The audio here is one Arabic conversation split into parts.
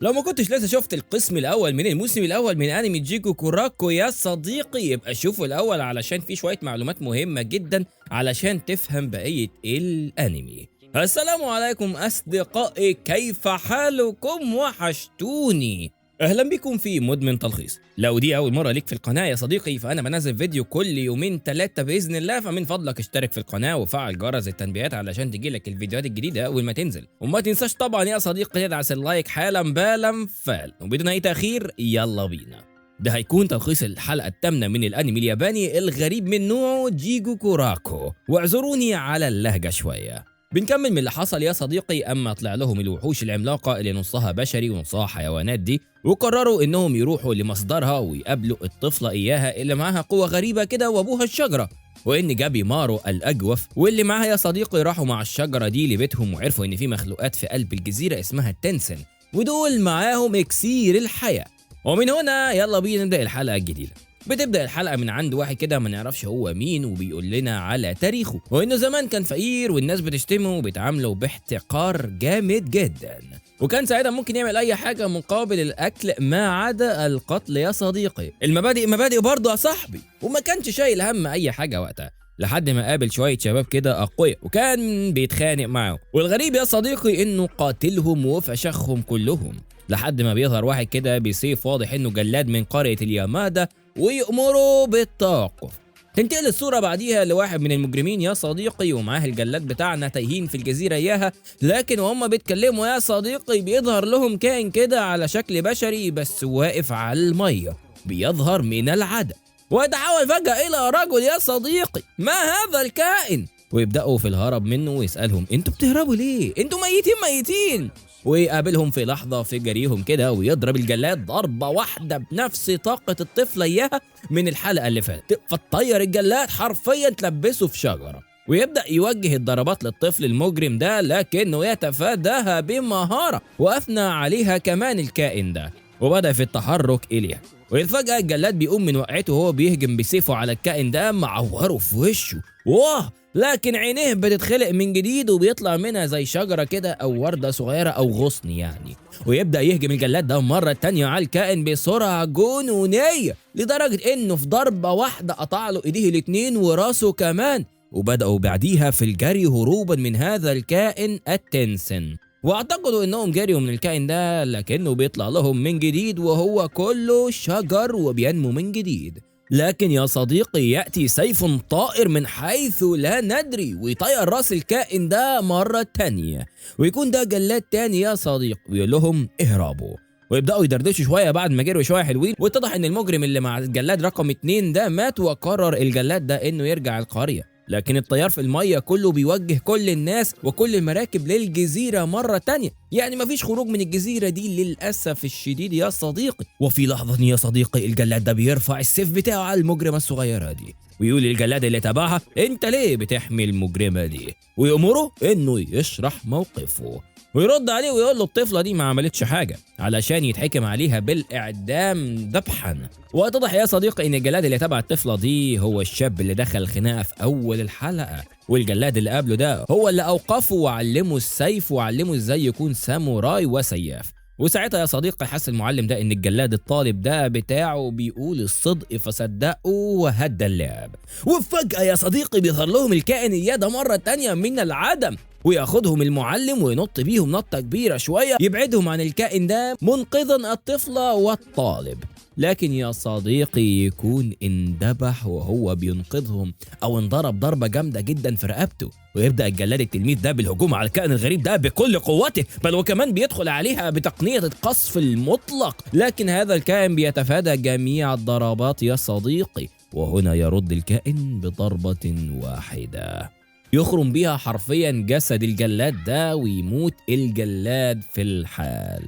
لو ما كنتش لسه شفت القسم الاول من الموسم الاول من انمي جيكو كوراكو يا صديقي، يبقى شوفه الاول علشان فيه شويه معلومات مهمه جدا علشان تفهم بقيه الانمي. السلام عليكم اصدقائي، كيف حالكم؟ وحشتوني. اهلا بكم في مدمن تلخيص. لو دي اول مره ليك في القناه يا صديقي، فانا بنزل فيديو كل يومين 3 باذن الله، فمن فضلك اشترك في القناه وفعل جرس التنبيهات علشان تجيلك الفيديوهات الجديده اول ما تنزل. وما تنساش طبعا يا صديقي تدعس اللايك حالا بالا فال. وبدون اي تاخير يلا بينا. ده هيكون تلخيص الحلقه الثامنه من الانمي الياباني الغريب من نوعه جيكو كوراكو، واعذروني على اللهجه شويه. بنكمل من اللي حصل يا صديقي. اما طلع لهم الوحوش العملاقه اللي نصها بشري ونصها حيوانات دي، وقرروا انهم يروحوا لمصدرها ويقابلوا الطفله اياها اللي معاها قوه غريبه كده وابوها الشجره، وان جابي مارو الاجوف واللي معاها يا صديقي راحوا مع الشجره دي لبيتهم، وعرفوا ان في مخلوقات في قلب الجزيره اسمها التنسن، ودول معاهم اكسير الحياه. ومن هنا يلا بينا نبدا الحلقه الجديده. بتبدأ الحلقة من عند واحد كده ما نعرفش هو مين، وبيقول لنا على تاريخه، وإنه زمان كان فقير والناس بتشتمه وبتعامله باحتقار جامد جدا، وكان ساعتها ممكن يعمل أي حاجة مقابل الأكل ما عدا القتل يا صديقي. المبادئ مبادئ برضه يا صاحبي، وما كانش شايل هم أي حاجة وقتها، لحد ما قابل شوية شباب كده أقوياء وكان بيتخانق معاهم. والغريب يا صديقي إنه قاتلهم وفشخهم كلهم، لحد ما بيظهر واحد كده بسيف واضح إنه جلاد من قرية اليامادا ويأمروا بالتوقف. تنتقل الصورة بعديها لواحد من المجرمين يا صديقي ومعاه الجلاد بتاعنا تايهين في الجزيرة إياها، لكن وهم بيتكلموا يا صديقي بيظهر لهم كائن كده على شكل بشري بس واقف على المية، بيظهر من العدم ويتحول فجأة إلى رجل يا صديقي. ما هذا الكائن؟ ويبدأوا في الهرب منه ويسألهم انتوا بتهربوا ليه؟ انتوا ميتين. ويقابلهم في لحظة في جريهم كده ويضرب الجلاد ضربة واحدة بنفس طاقة الطفلة إياها من الحلقة اللي فاتت، فتطير الجلاد حرفيا تلبسه في شجرة، ويبدأ يوجه الضربات للطفل المجرم ده لكنه يتفاداها بمهارة، وأثنى عليها كمان الكائن ده وبدأ في التحرك إليها. وإذ فجأة الجلاد بيقوم من وقعته وهو بيهجم بسيفه على الكائن ده معوره في وشه، واه لكن عينيه بتتخلق من جديد وبيطلع منها زي شجرة كده أو وردة صغيرة أو غصن يعني، ويبدأ يهجم الجلاد ده مرة تانية على الكائن بسرعة جنونية، لدرجة إنه في ضربة واحدة قطع له إيديه الاتنين وراسه كمان. وبدأوا بعديها في الجري هروبا من هذا الكائن التنسن، واعتقدوا انهم جريوا من الكائن ده لكنه بيطلع لهم من جديد وهو كله شجر وبينمو من جديد. لكن يا صديقي يأتي سيف طائر من حيث لا ندري ويطير راس الكائن ده مرة تانية، ويكون ده جلاد تاني يا صديقي ويقول لهم اهربوا. ويبدأوا يدردشوا شوية بعد ما جروا شوية حلوين، واتضح ان المجرم اللي مع الجلاد رقم 2 ده مات، وقرر الجلاد ده انه يرجع القرية. لكن الطيار في المية كله بيوجه كل الناس وكل المراكب للجزيرة مرة تانية، يعني مفيش خروج من الجزيرة دي للأسف الشديد يا صديقي. وفي لحظة يا صديقي الجلاد ده بيرفع السيف بتاعه على المجرمة الصغيرة دي، ويقول للجلاد اللي تبعها انت ليه بتحمي المجرمة دي، ويأمره انه يشرح موقفه، ويرد عليه ويقول له الطفلة دي ما عملتش حاجة علشان يتحكم عليها بالإعدام ذبحا. واتضح يا صديقي ان الجلاد اللي تبع الطفلة دي هو الشاب اللي دخل الخناقة في أول الحلقة، والجلاد اللي قبله ده هو اللي أوقفه وعلمه السيف وعلمه ازاي يكون ساموراي وسياف. وساعتها يا صديقي حس المعلم ده ان الجلاد الطالب ده بتاعه بيقول الصدق فصدقه وهدى اللعب. وفجأة يا صديقي بيظهر لهم الكائن اليادة مرة تانية من العدم، وياخدهم المعلم وينط بيهم نطة كبيرة شوية يبعدهم عن الكائن ده منقذا الطفلة والطالب. لكن يا صديقي يكون اندبح وهو بينقذهم او انضرب ضربة جامدة جدا في رقبته، ويبدأ الجلاد التلميذ ده بالهجوم على الكائن الغريب ده بكل قوته، بل وكمان بيدخل عليها بتقنية القصف المطلق، لكن هذا الكائن بيتفادى جميع الضربات يا صديقي. وهنا يرد الكائن بضربة واحدة يخرم بيها حرفيا جسد الجلاد ده ويموت الجلاد في الحال.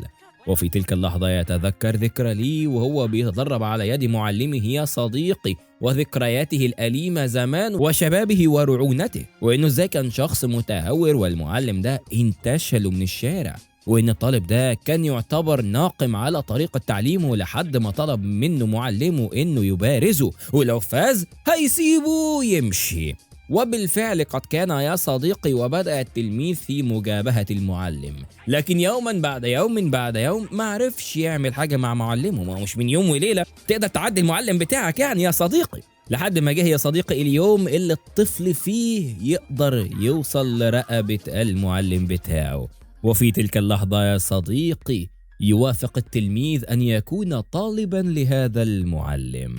وفي تلك اللحظة يتذكر ذكرى لي وهو بيتدرب على يد معلمه يا صديقي، وذكرياته الأليمة زمان وشبابه ورعونته، وإنه ازاي كان شخص متهور والمعلم ده انتشله من الشارع، وإن الطالب ده كان يعتبر ناقم على طريقة تعليمه لحد ما طلب منه معلمه إنه يبارزه ولو فاز هيسيبه يمشي. وبالفعل قد كان يا صديقي، وبدأ التلميذ في مجابهة المعلم، لكن يوما بعد يوم بعد يوم ما عرفش يعمل حاجة مع معلمه. ما هو مش من يوم وليلة تقدر تعدي المعلم بتاعك يعني يا صديقي. لحد ما جه يا صديقي اليوم اللي الطفل فيه يقدر يوصل لرقبة المعلم بتاعه، وفي تلك اللحظة يا صديقي يوافق التلميذ أن يكون طالبا لهذا المعلم.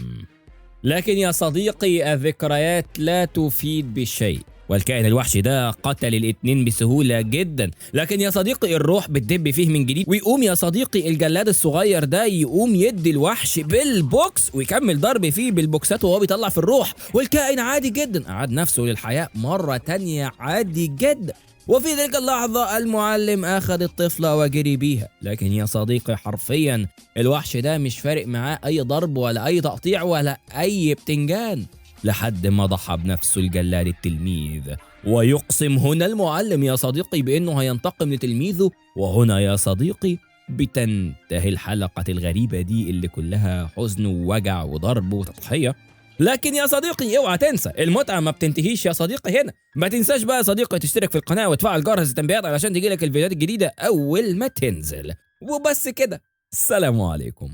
لكن يا صديقي الذكريات لا تفيد بشيء، والكائن الوحشي ده قتل الاتنين بسهولة جدا. لكن يا صديقي الروح بتدب فيه من جديد، ويقوم يا صديقي الجلاد الصغير ده يقوم يدي الوحش بالبوكس ويكمل ضرب فيه بالبوكسات وهو بيطلع في الروح، والكائن عادي جدا أعاد نفسه للحياة مرة تانية عادي جدا. وفي تلك اللحظة المعلم أخذ الطفلة وجري بيها. لكن يا صديقي حرفيا الوحش ده مش فارق معاه أي ضرب ولا أي تقطيع ولا أي بتنجان، لحد ما ضحى بنفسه الجلاد التلميذ. ويقسم هنا المعلم يا صديقي بأنه هينتقم لتلميذه. وهنا يا صديقي بتنتهي الحلقة الغريبة دي اللي كلها حزن ووجع وضرب وتضحية. لكن يا صديقي اوعى تنسى المتعة ما بتنتهيش يا صديقي هنا. ما تنساش بقى يا صديقي تشترك في القناة وتفعل جرس التنبيهات علشان تجيلك الفيديوهات الجديدة أول ما تنزل. وبس كده، السلام عليكم.